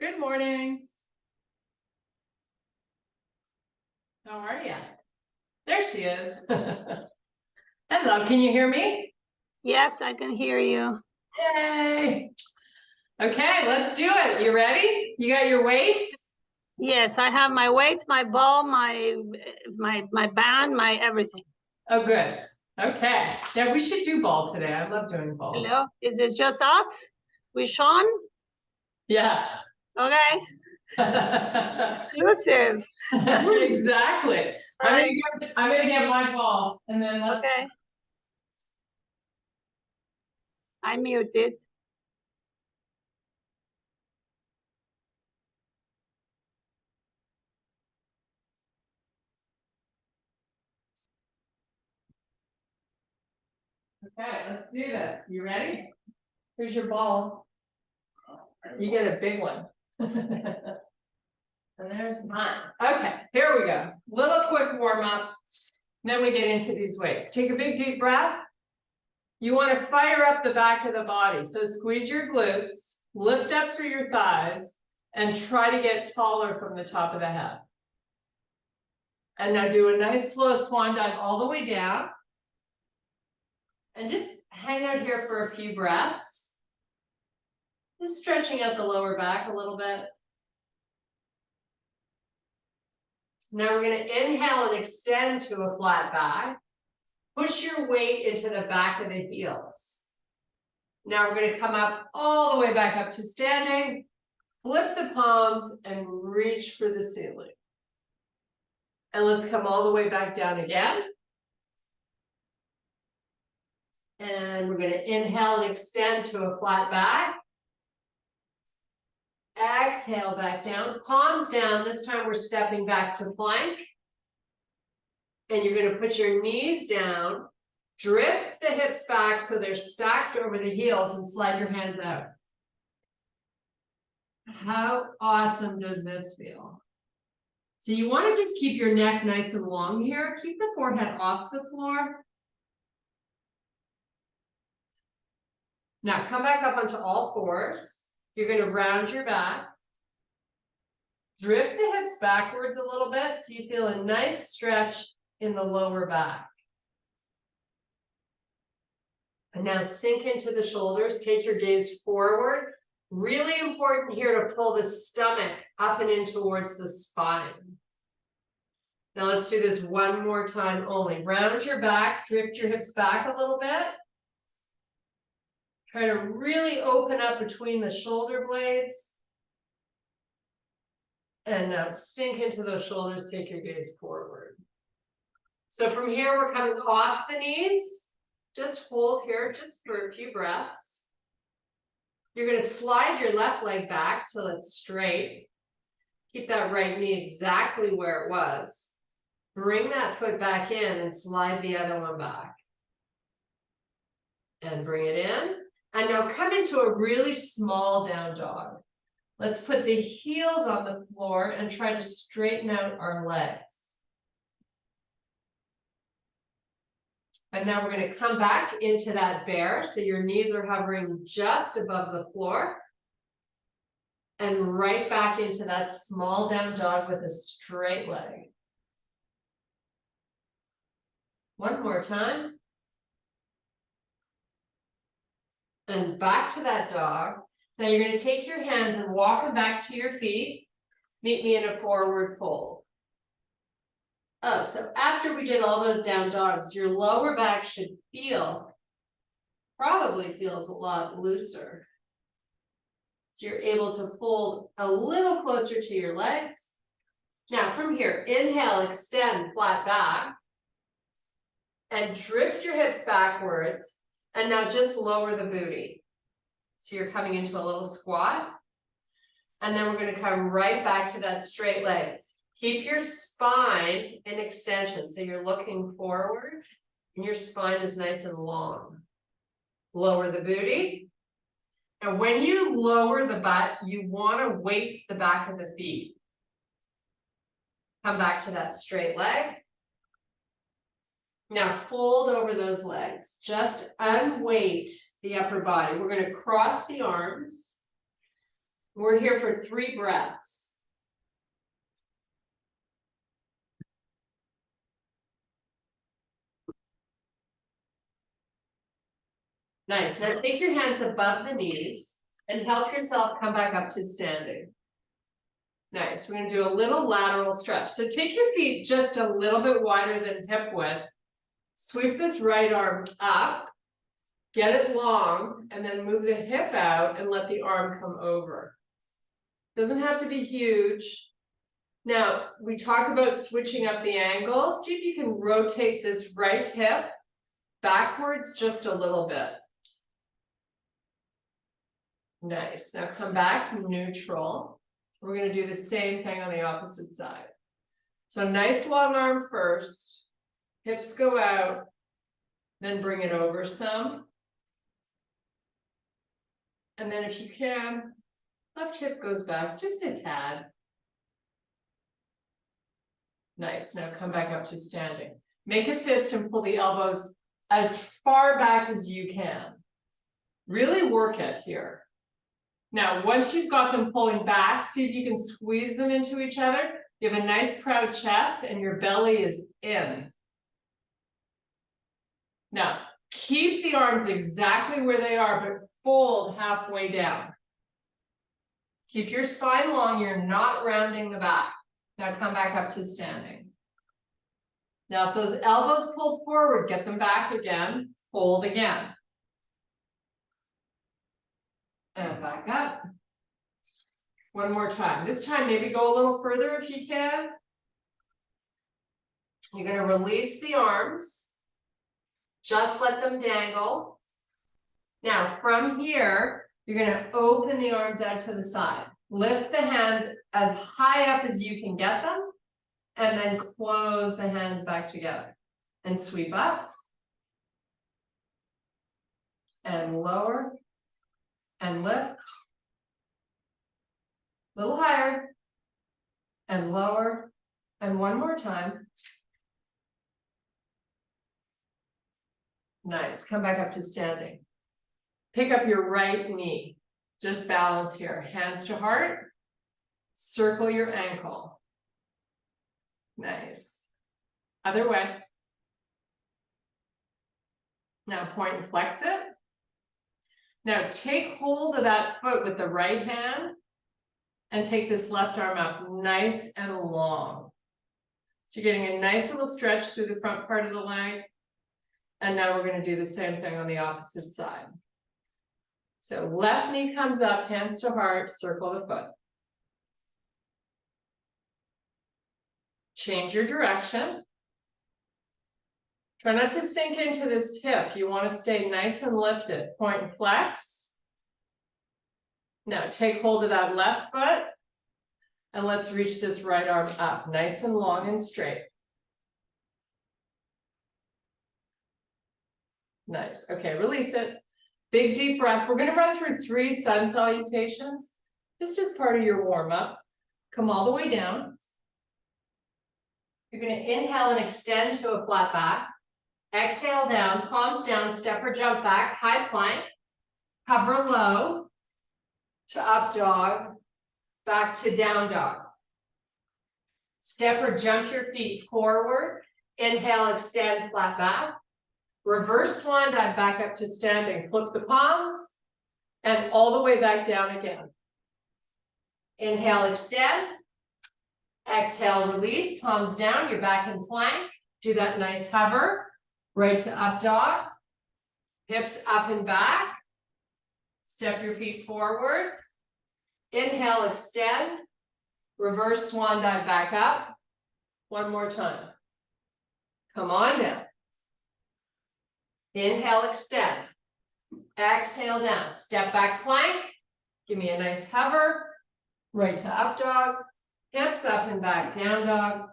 Good morning. How are you? There she is. Hello, can you hear me? Yes, I can hear you. Yay. Okay, let's do it. You ready? You got your weights? Yes, I have my weights, my ball, my band, my everything. Oh, good. Okay. Yeah, we should do ball today. I love doing ball. Hello, is it just us? We Sean? Yeah. Okay. Exclusive. Exactly. Right. I'm gonna get my ball and then let's. Okay. I muted. Okay, let's do this. You ready? Here's your ball. You get a big one. And there's mine. Okay, here we go. Little quick warm up. Then we get into these weights. Take a big deep breath. You want to fire up the back of the body. So squeeze your glutes, lift up through your thighs, and try to get taller from the top of the head. And now do a nice slow swan dive all the way down. And just hang out here for a few breaths. Just stretching out the lower back a little bit. Now we're going to inhale and extend to a flat back. Push your weight into the back of the heels. Now we're going to come up all the way back up to standing. Flip the palms and reach for the ceiling. And let's come all the way back down again. And we're going to inhale and extend to a flat back. Exhale back down, palms down. This time we're stepping back to plank. And you're going to put your knees down, drift the hips back so they're stacked over the heels and slide your hands out. How awesome does this feel? So you want to just keep your neck nice and long here. Keep the forehead off the floor. Now come back up onto all fours. You're going to round your back. Drift the hips backwards a little bit so you feel a nice stretch in the lower back. And now sink into the shoulders. Take your gaze forward. Really important here to pull the stomach up and in towards the spine. Now let's do this one more time only. Round your back, drift your hips back a little bit. Try to really open up between the shoulder blades. And now sink into those shoulders, take your gaze forward. So from here, we're coming off the knees. Just hold here just for a few breaths. You're going to slide your left leg back till it's straight. Keep that right knee exactly where it was. Bring that foot back in and slide the other one back. And bring it in. And now come into a really small down dog. Let's put the heels on the floor and try to straighten out our legs. And now we're going to come back into that bear. So your knees are hovering just above the floor. And right back into that small down dog with a straight leg. One more time. And back to that dog. Now you're going to take your hands and walk them back to your feet. Meet me in a forward fold. Oh, so after we did all those down dogs, your lower back should probably feels a lot looser. So you're able to fold a little closer to your legs. Now from here, inhale, extend, flat back. And drift your hips backwards. And now just lower the booty. So you're coming into a little squat. And then we're going to come right back to that straight leg. Keep your spine in extension. So you're looking forward and your spine is nice and long. Lower the booty. And when you lower the butt, you want to weight the back of the feet. Come back to that straight leg. Now fold over those legs. Just unweight the upper body. We're going to cross the arms. We're here for 3 breaths. Nice. Now take your hands above the knees and help yourself come back up to standing. Nice. We're going to do a little lateral stretch. So take your feet just a little bit wider than hip width. Sweep this right arm up, get it long, and then move the hip out and let the arm come over. Doesn't have to be huge. Now, we talk about switching up the angle. See if you can rotate this right hip backwards just a little bit. Nice. Now come back neutral. We're going to do the same thing on the opposite side. So nice long arm first, hips go out, then bring it over some. And then if you can, left hip goes back just a tad. Nice. Now come back up to standing. Make a fist and pull the elbows as far back as you can. Really work it here. Now, once you've got them pulling back, see if you can squeeze them into each other. You have a nice proud chest and your belly is in. Now, keep the arms exactly where they are, but fold halfway down. Keep your spine long, you're not rounding the back. Now come back up to standing. Now, if those elbows pulled forward, get them back again, fold again. And back up. One more time. This time, maybe go a little further if you can. You're going to release the arms. Just let them dangle. Now, from here, you're going to open the arms out to the side. Lift the hands as high up as you can get them. And then close the hands back together. And sweep up. And lower. And lift. A little higher. And lower. And one more time. Nice. Come back up to standing. Pick up your right knee. Just balance here. Hands to heart. Circle your ankle. Nice. Other way. Now point and flex it. Now take hold of that foot with the right hand and take this left arm up nice and long. So you're getting a nice little stretch through the front part of the leg. And now we're going to do the same thing on the opposite side. So left knee comes up, hands to heart, circle the foot. Change your direction. Try not to sink into this hip. You want to stay nice and lifted. Point and flex. Now take hold of that left foot. And let's reach this right arm up, nice and long and straight. Nice. Okay, release it. Big deep breath. We're going to run through 3 sun salutations. Just as part of your warm-up. Come all the way down. You're going to inhale and extend to a flat back. Exhale down, palms down, step or jump back, high plank. Hover low to up dog, back to down dog. Step or jump your feet forward. Inhale, extend, flat back. Reverse swan dive back up to standing. Flip the palms and all the way back down again. Inhale, extend. Exhale, release, palms down, you're back in plank. Do that nice hover. Right to up dog, hips up and back. Step your feet forward. Inhale, extend. Reverse swan dive back up. One more time. Come on down. Inhale, extend. Exhale down. Step back plank. Give me a nice hover. Right to up dog. Hips up and back, down dog.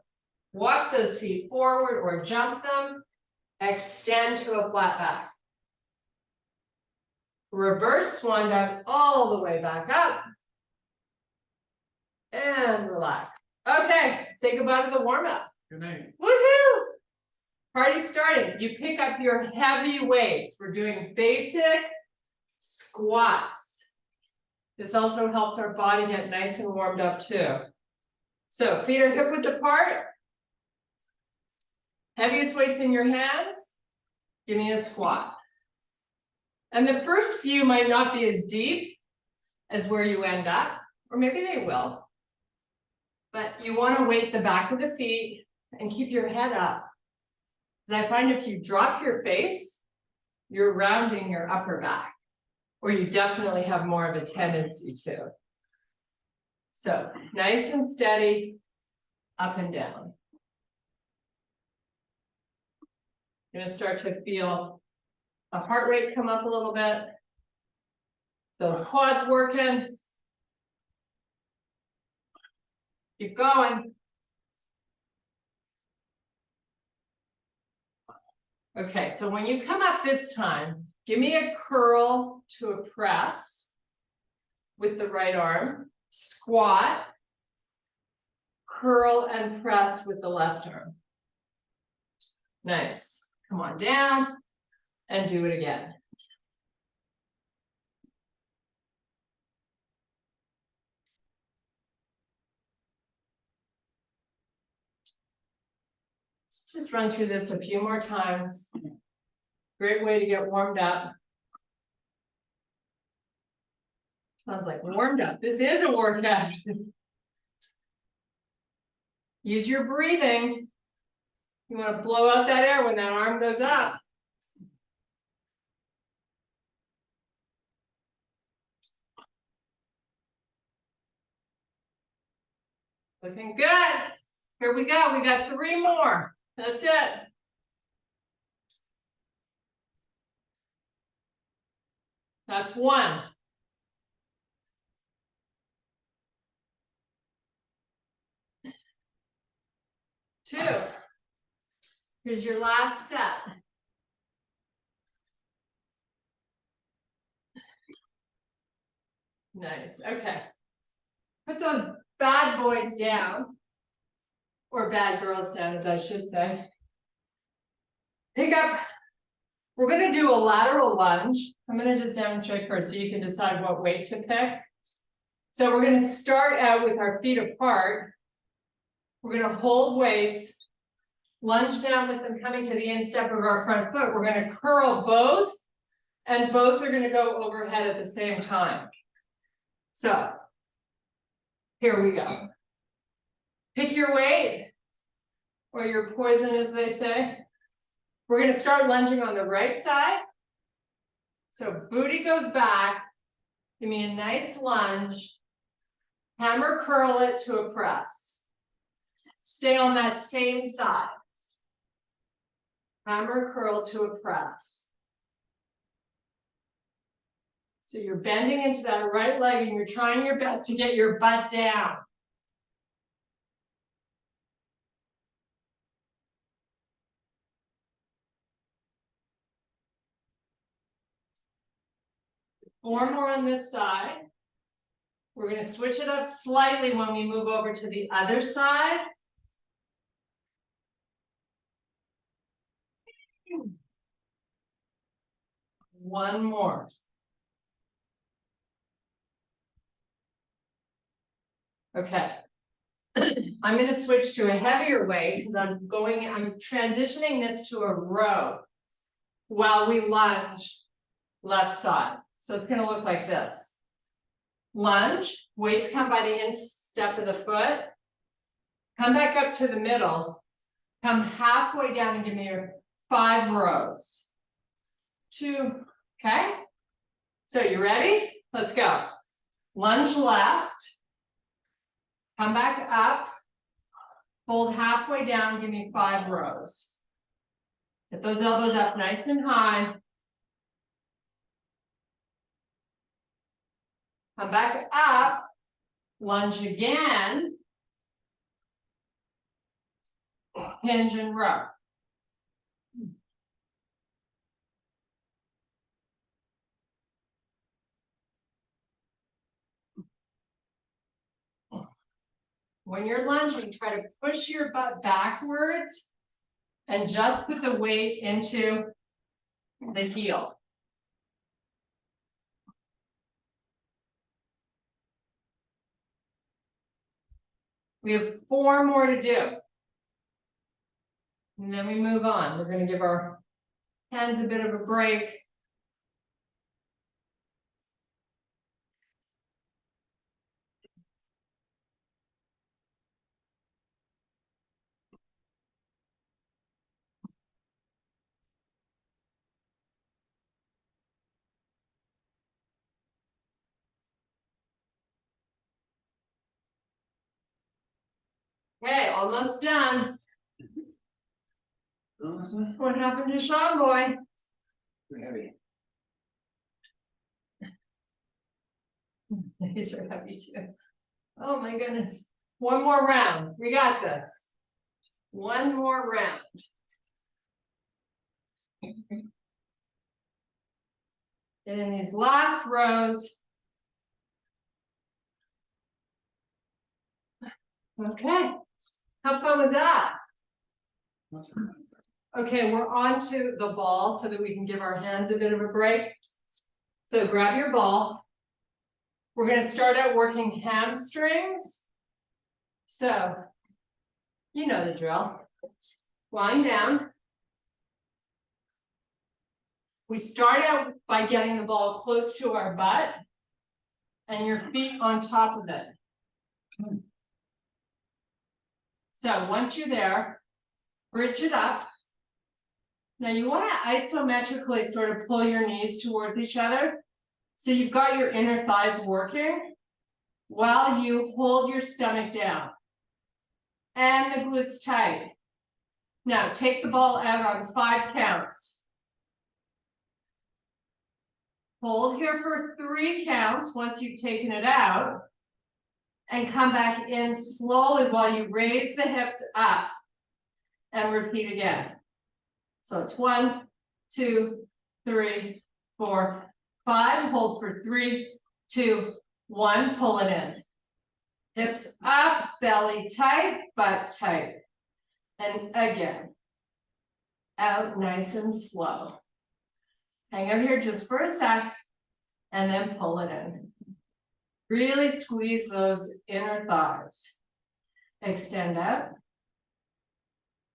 Walk those feet forward or jump them. Extend to a flat back. Reverse swan dive all the way back up. And relax. Okay, say goodbye to the warm-up. Good night. Woohoo! Party starting. You pick up your heavy weights. We're doing basic squats. This also helps our body get nice and warmed up too. So feet are hip width apart. Heaviest weights in your hands. Give me a squat. And the first few might not be as deep as where you end up, or maybe they will. But you want to weight the back of the feet and keep your head up. Because I find if you drop your face, you're rounding your upper back, or you definitely have more of a tendency to. So nice and steady, up and down. You're gonna start to feel the heart rate come up a little bit. Those quads working. Keep going. Okay, so when you come up this time, give me a curl to a press with the right arm, squat, curl and press with the left arm. Nice. Come on down and do it again. Let's just run through this a few more times. Great way to get warmed up. Sounds like warmed up. This is a workout. Use your breathing. You want to blow out that air when that arm goes up. Looking good. Here we go. We got 3 more. That's it. That's 1. Two. Here's your last set. Nice. Okay. Put those bad boys down. Or bad girls down, as I should say. Pick up. We're going to do a lateral lunge. I'm going to just demonstrate first so you can decide what weight to pick. So we're going to start out with our feet apart. We're going to hold weights, lunge down with them coming to the instep of our front foot. We're going to curl both, and both are going to go overhead at the same time. So here we go. Pick your weight, or your poison, as they say. We're going to start lunging on the right side. So booty goes back. Give me a nice lunge. Hammer curl it to a press. Stay on that same side. Hammer curl to a press. So you're bending into that right leg and you're trying your best to get your butt down. Four more on this side. We're going to switch it up slightly when we move over to the other side. One more. Okay. I'm going to switch to a heavier weight because I'm transitioning this to a row while we lunge left side. So it's going to look like this. Lunge, weights come by the instep of the foot. Come back up to the middle. Come halfway down and give me your 5 rows. 2, okay? So you ready? Let's go. Lunge left. Come back up. Hold halfway down, give me 5 rows. Get those elbows up nice and high. Come back up. Lunge again. Hinge and row. When you're lunging, try to push your butt backwards and just put the weight into the heel. We have 4 more to do. And then we move on. We're going to give our hands a bit of a break. Okay, almost done. What happened to Sean Boy? Too heavy. These are heavy too. Oh my goodness. One more round. We got this. One more round. In these last rows. Okay. How fun was that? Okay, we're on to the ball so that we can give our hands a bit of a break. So grab your ball. We're going to start out working hamstrings. So, you know the drill. Lying down. We start out by getting the ball close to our butt and your feet on top of it. So once you're there, bridge it up. Now you want to isometrically sort of pull your knees towards each other. So you've got your inner thighs working while you hold your stomach down. And the glutes tight. Now take the ball out on 5 counts. Hold here for 3 counts once you've taken it out. And come back in slowly while you raise the hips up. And repeat again. So it's 1, 2, 3, 4, 5. Hold for 3, 2, 1. Pull it in. Hips up, belly tight, butt tight. And again. Out nice and slow. Hang out here just for a sec. And then pull it in. Really squeeze those inner thighs. Extend out.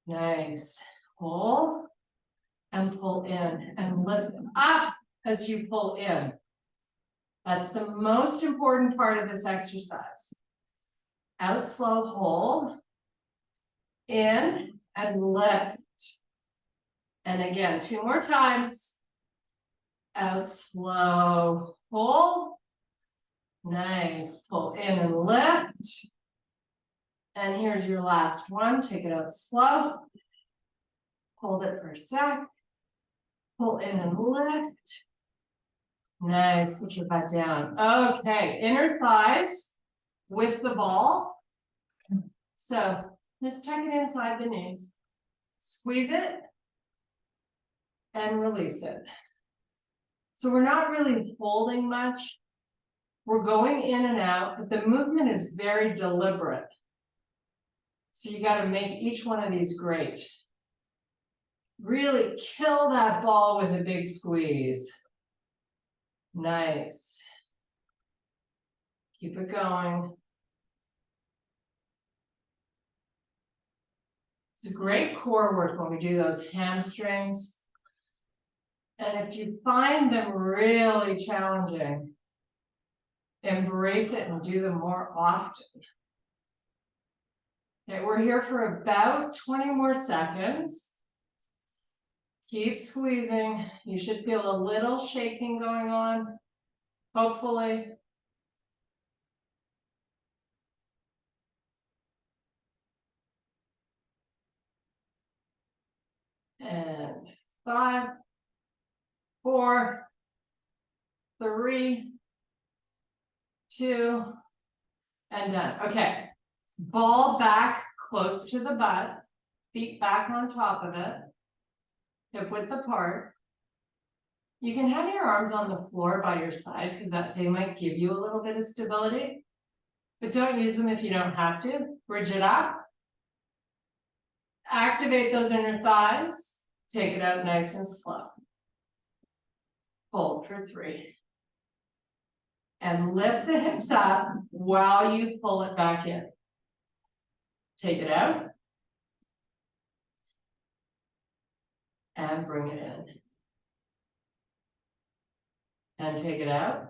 Nice. Pull. And pull in. And lift up as you pull in. That's the most important part of this exercise. Out slow, hold. In and lift. And again, 2 more times. Out slow, hold. Nice. Pull in and lift. And here's your last one. Take it out slow. Hold it for a sec. Pull in and lift. Nice. Put your butt down. Okay. Inner thighs with the ball. So just tuck it inside the knees. Squeeze it. And release it. So we're not really holding much. We're going in and out, but the movement is very deliberate. So you got to make each one of these great. Really kill that ball with a big squeeze. Nice. Keep it going. It's a great core work when we do those hamstrings. And if you find them really challenging, embrace it and do them more often. Okay, we're here for about 20 more seconds. Keep squeezing. You should feel a little shaking going on, hopefully. And 5, 4, 3, 2, and done. Okay, ball back close to the butt, feet back on top of it, hip width apart. You can have your arms on the floor by your side because that they might give you a little bit of stability, but don't use them if you don't have to. Bridge it up. Activate those inner thighs. Take it out nice and slow. Hold for 3. And lift the hips up while you pull it back in. Take it out. And bring it in. And take it out.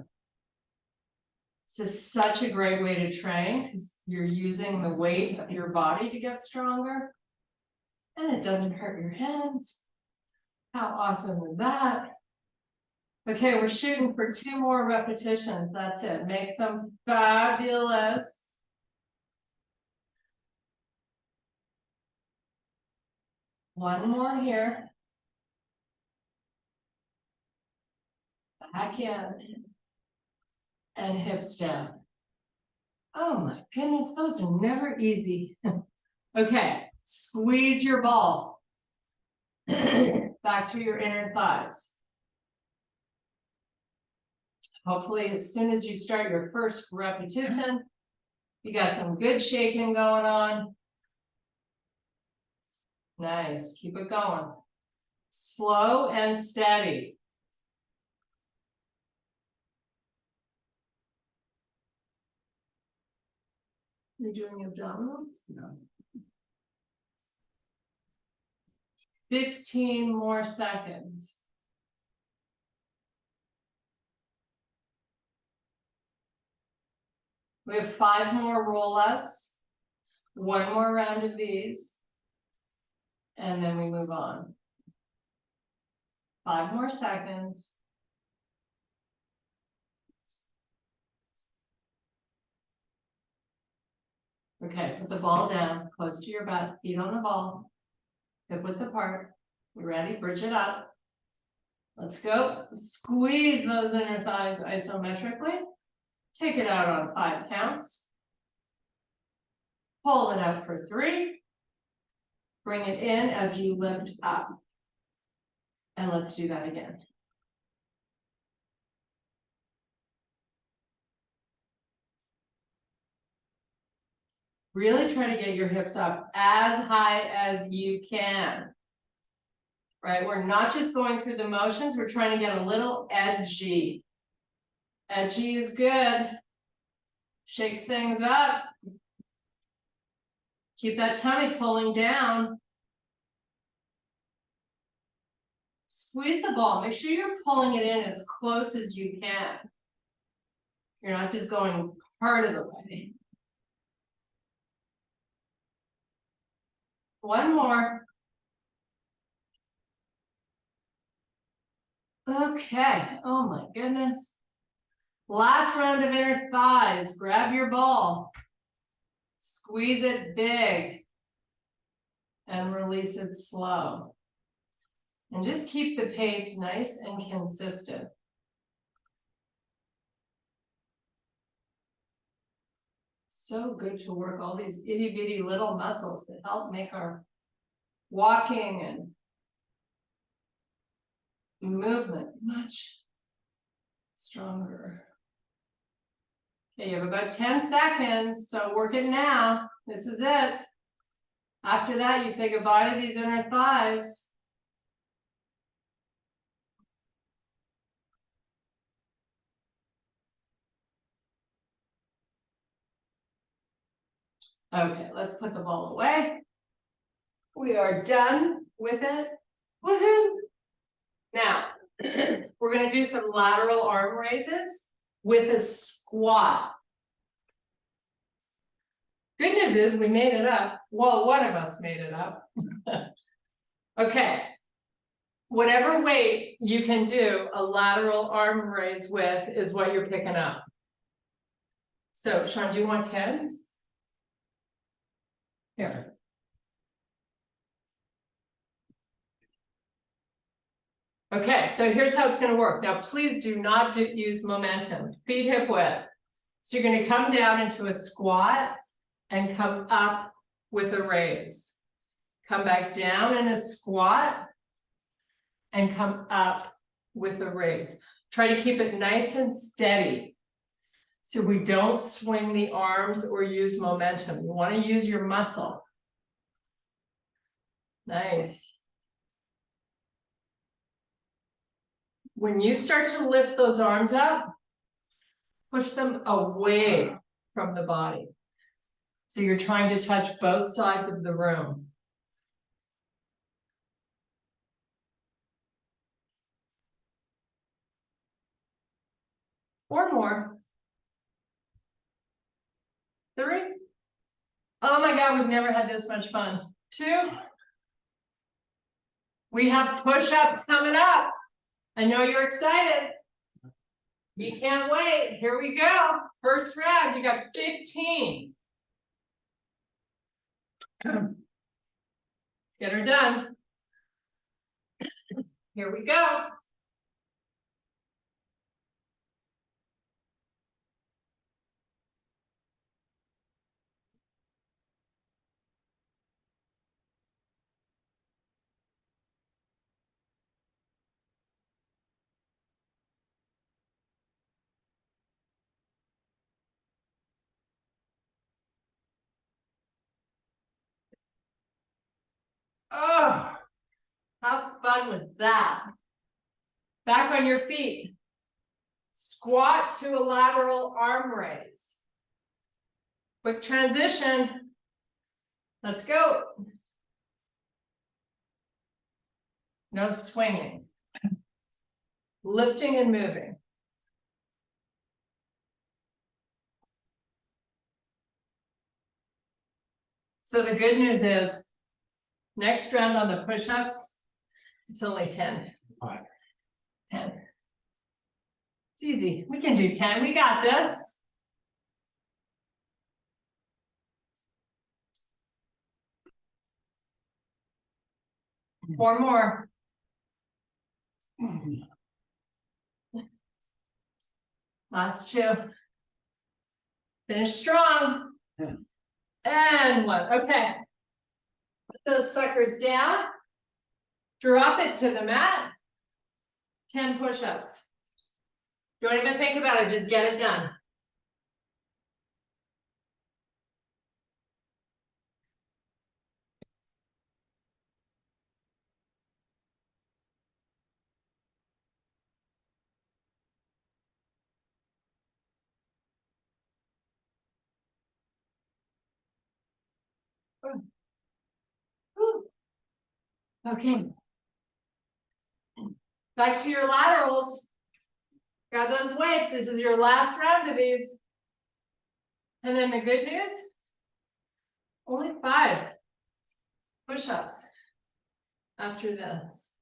This is such a great way to train because you're using the weight of your body to get stronger. And it doesn't hurt your hands. How awesome is that? Okay, we're shooting for 2 more repetitions. That's it. Make them fabulous. One more here. Back in. And hips down. Oh my goodness, those are never easy. Okay, squeeze your ball. Back to your inner thighs. Hopefully, as soon as you start your first repetition, you got some good shaking going on. Nice, keep it going. Slow and steady. You're doing abdominals? No. 15 more seconds. We have 5 more rollouts, 1 more round of these, and then we move on. 5 more seconds. Okay, put the ball down, close to your butt, feet on the ball, hip width apart. You ready? Bridge it up. Let's go. Squeeze those inner thighs isometrically. Take it out on 5 counts. Pull it out for 3. Bring it in as you lift up. And let's do that again. Really try to get your hips up as high as you can. Right? We're not just going through the motions, we're trying to get a little edgy. Edgy is good. Shakes things up. Keep that tummy pulling down. Squeeze the ball. Make sure you're pulling it in as close as you can. You're not just going part of the way. One more. Okay. Oh my goodness. Last round of inner thighs. Grab your ball. Squeeze it big. And release it slow. And just keep the pace nice and consistent. So good to work all these itty bitty little muscles that help make our walking and movement much stronger. Okay, you have about 10 seconds, so work it now. This is it. After that, you say goodbye to these inner thighs. Okay, let's put the ball away. We are done with it. Woohoo! Now, we're going to do some lateral arm raises with a squat. Good news is we made it up. Well, one of us made it up. Okay. Whatever weight you can do a lateral arm raise with is what you're picking up. So, Sean, do you want 10? Here. Okay, so here's how it's going to work. Now, please do not use momentum. Feet hip width. So you're going to come down into a squat and come up with a raise. Come back down in a squat and come up with a raise. Try to keep it nice and steady so we don't swing the arms or use momentum. You want to use your muscle. Nice. When you start to lift those arms up, push them away from the body. So you're trying to touch both sides of the room. Or more. 3. Oh my God, we've never had this much fun. 2. We have push-ups coming up. I know you're excited. You can't wait. Here we go. First round, you got 15. Let's get her done. Here we go. Oh, how fun was that? Back on your feet. Squat to a lateral arm raise. Quick transition. Let's go. No swinging. Lifting and moving. So the good news is, next round on the push-ups, it's only 10. 10. It's easy. We can do 10. We got this. Four more. Last 2. Finish strong. And 1. Okay. Put those suckers down. Drop it to the mat. 10 push-ups. Don't even think about it. Just get it done. Whew. Okay. Back to your laterals. Grab those weights. This is your last round of these. And then the good news, only 5 push-ups after this.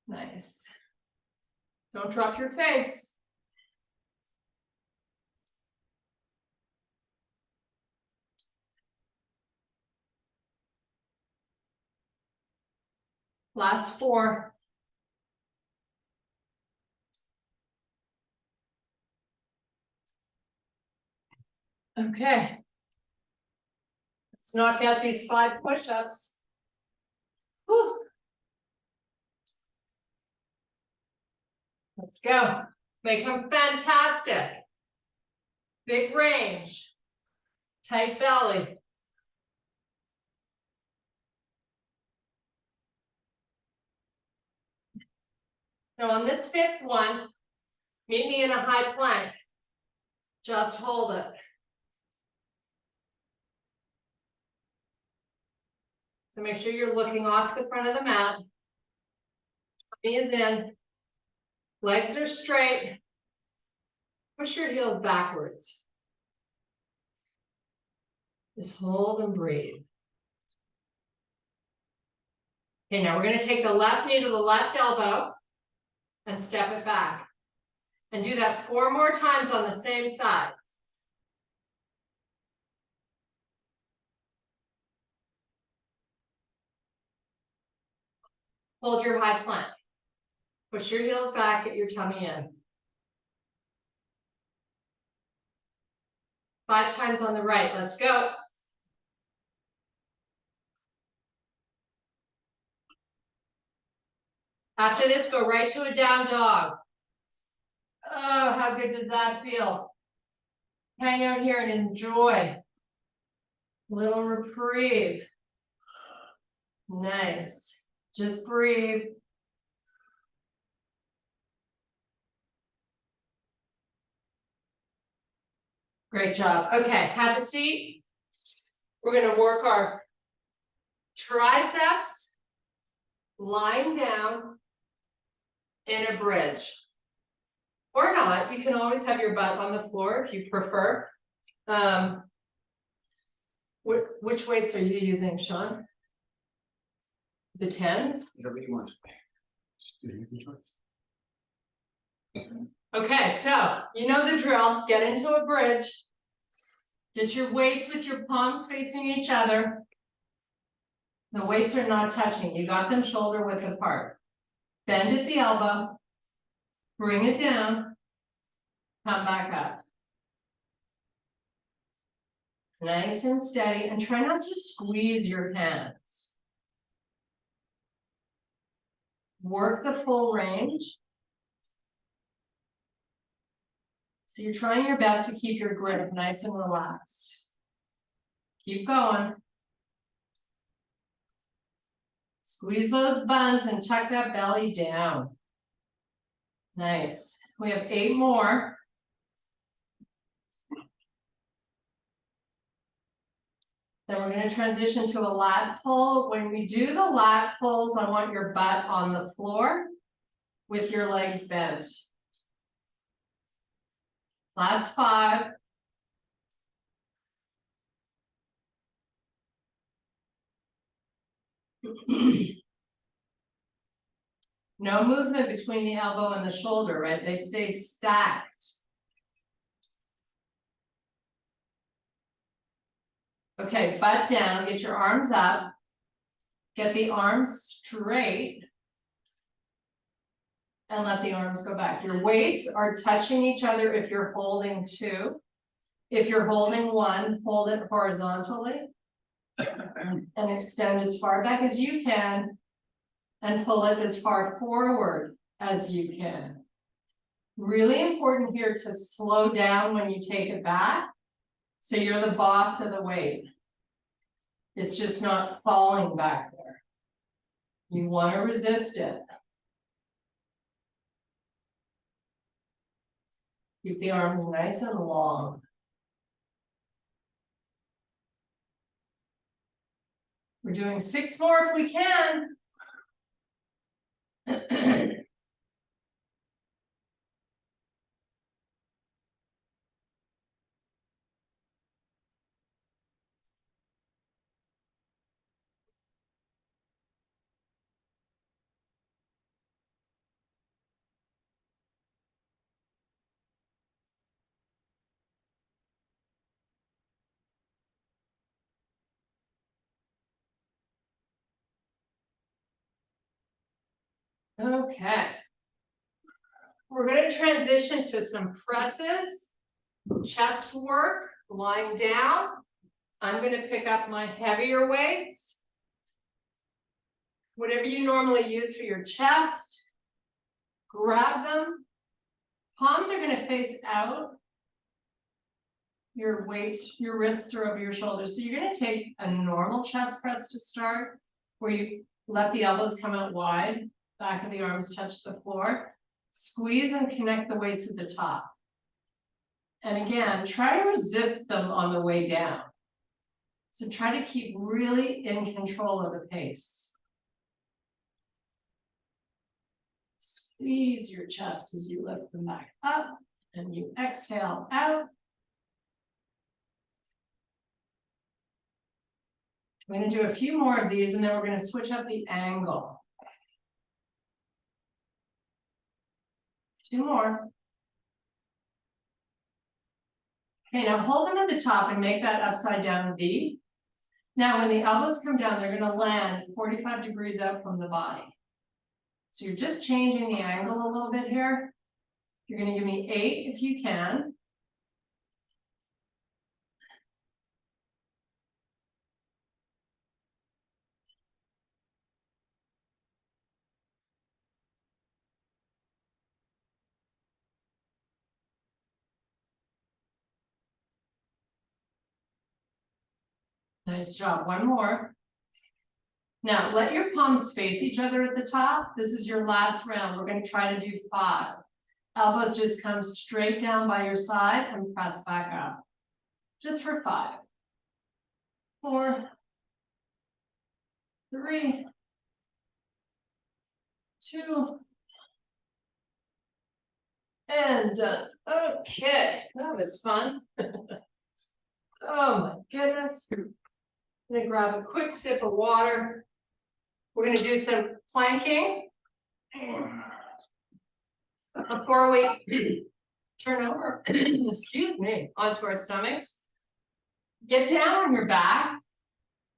Nice. Don't drop your face. Last 4. Okay. Let's knock out these 5 push-ups. Whew. Let's go. Make them fantastic. Big range. Tight belly. Now on this 5th one, meet me in a high plank. Just hold it. So make sure you're looking off the front of the mat. Tummy is in. Legs are straight. Push your heels backwards. Just hold and breathe. Okay, now we're going to take the left knee to the left elbow and step it back. And do that 4 more times on the same side. Hold your high plank. Push your heels back, get your tummy in. 5 times on the right. Let's go. After this, go right to a down dog. Oh, how good does that feel? Hang out here and enjoy. Little reprieve. Nice. Just breathe. Great job. Okay, have a seat. We're gonna work our triceps, lying down in a bridge. Or not, you can always have your butt on the floor if you prefer. Which weights are you using, Sean? The 10s? Whatever you want. Okay, so you know the drill. Get into a bridge. Get your weights with your palms facing each other. The weights are not touching. You got them shoulder width apart. Bend at the elbow. Bring it down. Come back up. Nice and steady, and try not to squeeze your hands. Work the full range. So you're trying your best to keep your grip nice and relaxed. Keep going. Squeeze those buns and tuck that belly down. Nice. We have 8 more. Then we're going to transition to a lat pull. When we do the lat pulls, I want your butt on the floor with your legs bent. Last 5. No movement between the elbow and the shoulder, right? They stay stacked. Okay, butt down, get your arms up. Get the arms straight. And let the arms go back. Your weights are touching each other if you're holding 2. If you're holding 1, hold it horizontally. And extend as far back as you can. And pull it as far forward as you can. Really important here to slow down when you take it back. So you're the boss of the weight. It's just not falling back there. You want to resist it. Keep the arms nice and long. We're doing 6 more if we can. Okay. We're going to transition to some presses, chest work, lying down. I'm going to pick up my heavier weights. Whatever you normally use for your chest, grab them. Palms are going to face out. Your weights, your wrists are over your shoulders. So you're going to take a normal chest press to start, where you let the elbows come out wide. Back of the arms touch the floor. Squeeze and connect the weights at the top. And again, try to resist them on the way down. So try to keep really in control of the pace. Squeeze your chest as you lift them back up and you exhale out. I'm going to do a few more of these and then we're going to switch up the angle. 2 more. Okay, now hold them at the top and make that upside down V. Now, when the elbows come down, they're going to land 45 degrees out from the body. So you're just changing the angle a little bit here. You're going to give me 8 if you can. Nice job. 1 more. Now, let your palms face each other at the top. This is your last round. We're going to try to do 5. Elbows just come straight down by your side and press back up. just for 5, 4, 3, 2, and done. Okay, that was fun. Oh my goodness. I'm gonna grab a quick sip of water. We're gonna do some planking. Before we turn over, excuse me, onto our stomachs. Get down on your back.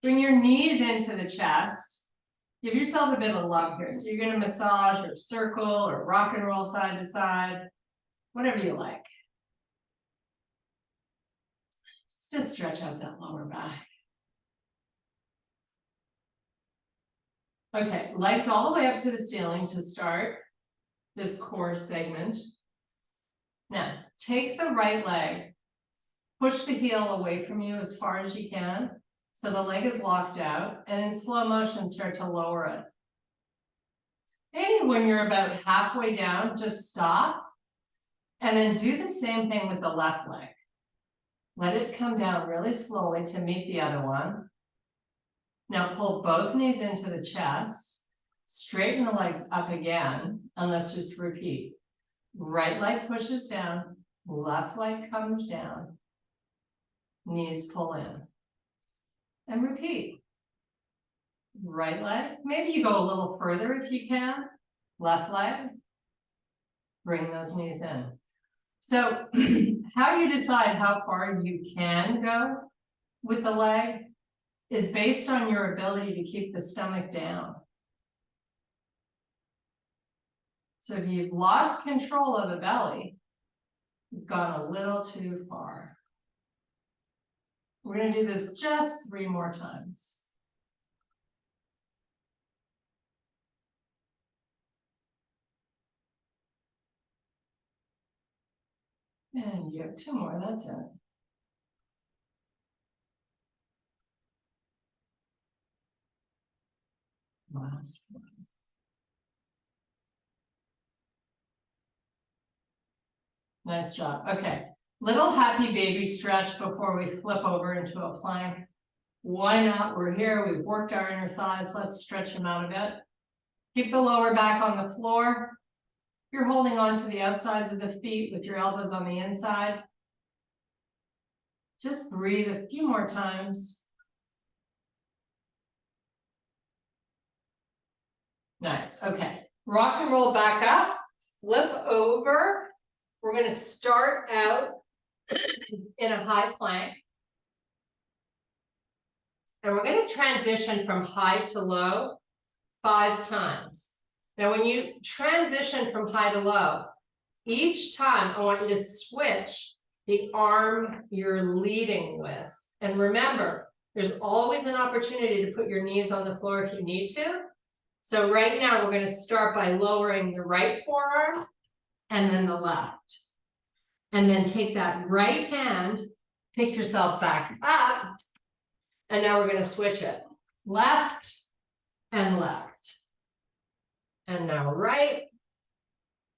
Bring your knees into the chest. Give yourself a bit of love here. So you're gonna massage or circle or rock and roll side to side, whatever you like. Just to stretch out that lower back. Okay, legs all the way up to the ceiling to start this core segment. Now, take the right leg, push the heel away from you as far as you can, so the leg is locked out, and in slow motion, start to lower it. Maybe when you're about halfway down, just stop, and then do the same thing with the left leg. Let it come down really slowly to meet the other one. Now pull both knees into the chest, straighten the legs up again, and let's just repeat. Right leg pushes down, left leg comes down, knees pull in, and repeat. Right leg, maybe you go a little further if you can, left leg, bring those knees in. So how you decide how far you can go with the leg is based on your ability to keep the stomach down. So if you've lost control of the belly, you've gone a little too far. We're going to do this just 3 more times. And you have 2 more, that's it. Last one. Nice job. Okay, little happy baby stretch before we flip over into a plank. Why not? We're here, we've worked our inner thighs, let's stretch them out a bit. Keep the lower back on the floor. You're holding on to the outsides of the feet with your elbows on the inside. Just breathe a few more times. Nice, okay. Rock and roll back up, flip over. We're going to start out in a high plank. And we're going to transition from high to low 5 times. Now, when you transition from high to low, each time I want you to switch the arm you're leading with. And remember, there's always an opportunity to put your knees on the floor if you need to. So right now, we're going to start by lowering the right forearm and then the left. And then take that right hand, pick yourself back up. And now we're going to switch it. Left and left. And now right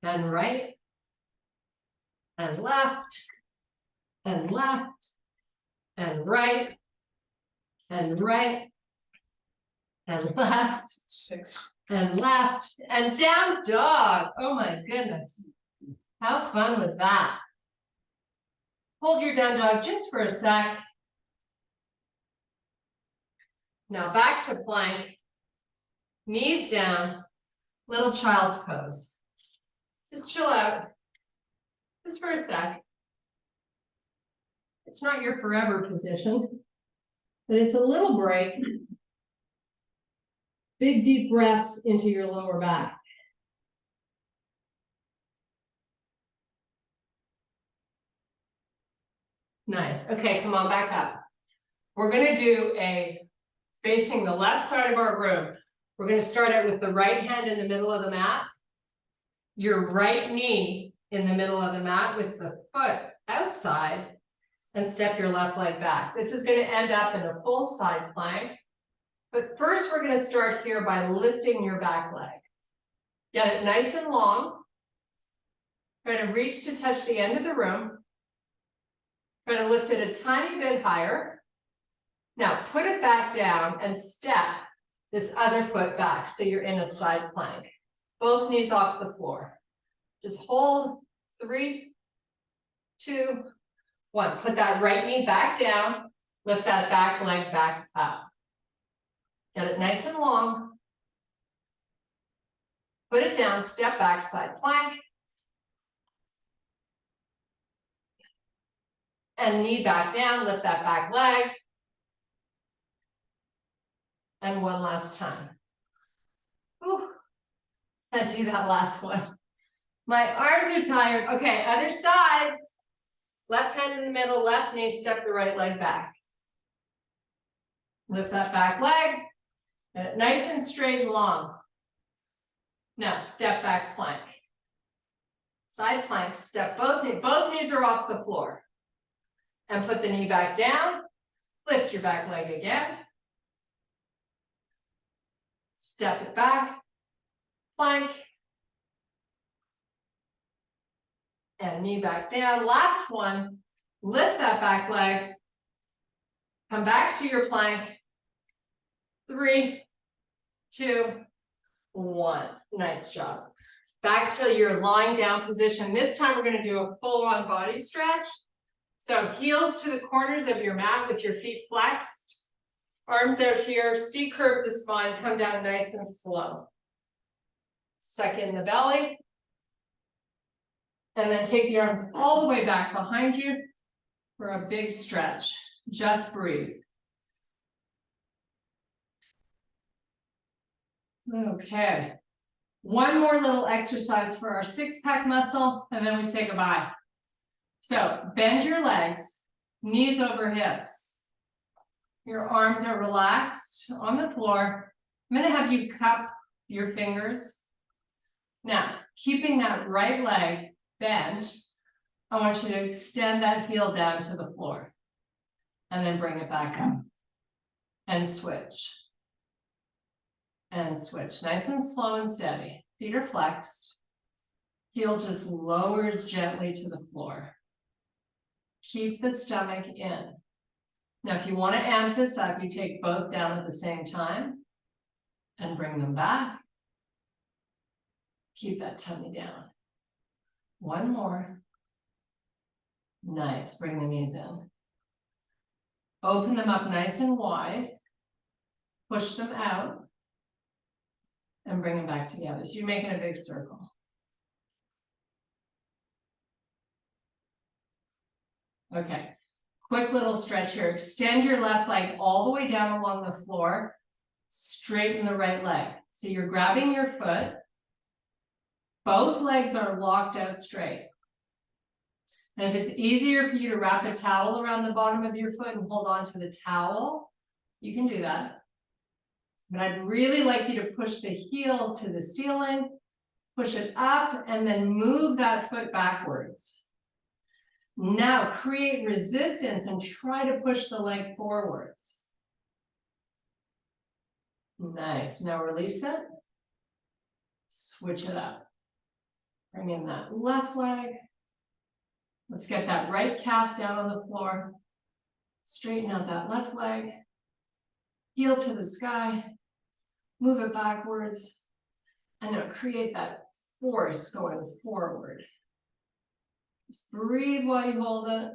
and right and left and left and right and right and left 6 and left and down dog. Oh my goodness. How fun was that? Hold your down dog just for a sec. Now back to plank. Knees down. Little child's pose. Just chill out. Just for a sec. It's not your forever position, but it's a little break. Big deep breaths into your lower back. Nice. Okay, come on back up. We're going to do a facing the left side of our room. We're going to start out with the right hand in the middle of the mat. Your right knee in the middle of the mat with the foot outside, and step your left leg back. This is going to end up in a full side plank. But first, we're going to start here by lifting your back leg. Get it nice and long. Try to reach to touch the end of the room. Try to lift it a tiny bit higher. Now put it back down and step this other foot back so you're in a side plank. Both knees off the floor. Just hold 3, 2, 1. Put that right knee back down. Lift that back leg back up. Get it nice and long. Put it down, step back, side plank. And knee back down, lift that back leg. And one last time. Whew. Can't do that last one. My arms are tired. Okay, other side. Left hand in the middle, left knee, step the right leg back. Lift that back leg. Get it nice and straight and long. Now step back plank. Side plank, step both knees are off the floor. And put the knee back down. Lift your back leg again. Step it back. Plank. And knee back down. Last one. Lift that back leg. Come back to your plank. 3, 2, 1. Nice job. Back to your lying down position. This time we're going to do a full-on body stretch. So heels to the corners of your mat with your feet flexed. Arms out here. C-curve the spine. Come down nice and slow. Suck in the belly. And then take the arms all the way back behind you for a big stretch. Just breathe. Okay. One more little exercise for our six-pack muscle, and then we say goodbye. So bend your legs, knees over hips. Your arms are relaxed on the floor. I'm going to have you cup your fingers. Now, keeping that right leg bent, I want you to extend that heel down to the floor. And then bring it back up. And switch. And switch. Nice and slow and steady. Feet are flexed. Heel just lowers gently to the floor. Keep the stomach in. Now, if you want to amp this up, you take both down at the same time and bring them back. Keep that tummy down. One more. Nice. Bring the knees in. Open them up nice and wide. Push them out. And bring them back together. So you're making a big circle. Okay. Quick little stretch here. Extend your left leg all the way down along the floor. Straighten the right leg. So you're grabbing your foot. Both legs are locked out straight. And if it's easier for you to wrap a towel around the bottom of your foot and hold on to the towel, you can do that. But I'd really like you to push the heel to the ceiling, push it up, and then move that foot backwards. Now create resistance and try to push the leg forwards. Nice. Now release it. Switch it up. Bring in that left leg. Let's get that right calf down on the floor. Straighten out that left leg. Heel to the sky. Move it backwards. And now create that force going forward. Just breathe while you hold it.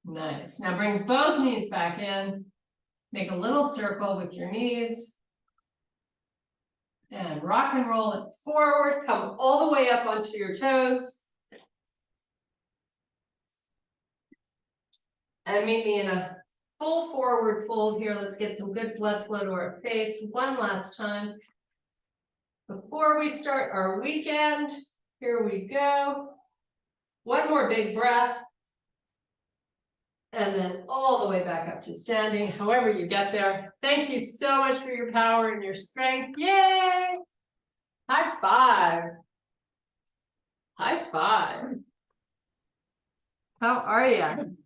Nice. Now bring both knees back in. Make a little circle with your knees. And rock and roll it forward. Come all the way up onto your toes. And meet me in a full forward fold here. Let's get some good blood flow to our face one last time. Before we start our weekend, here we go. One more big breath. And then all the way back up to standing, however you get there. Thank you so much for your power and your strength. Yay! High five. High five. How are you?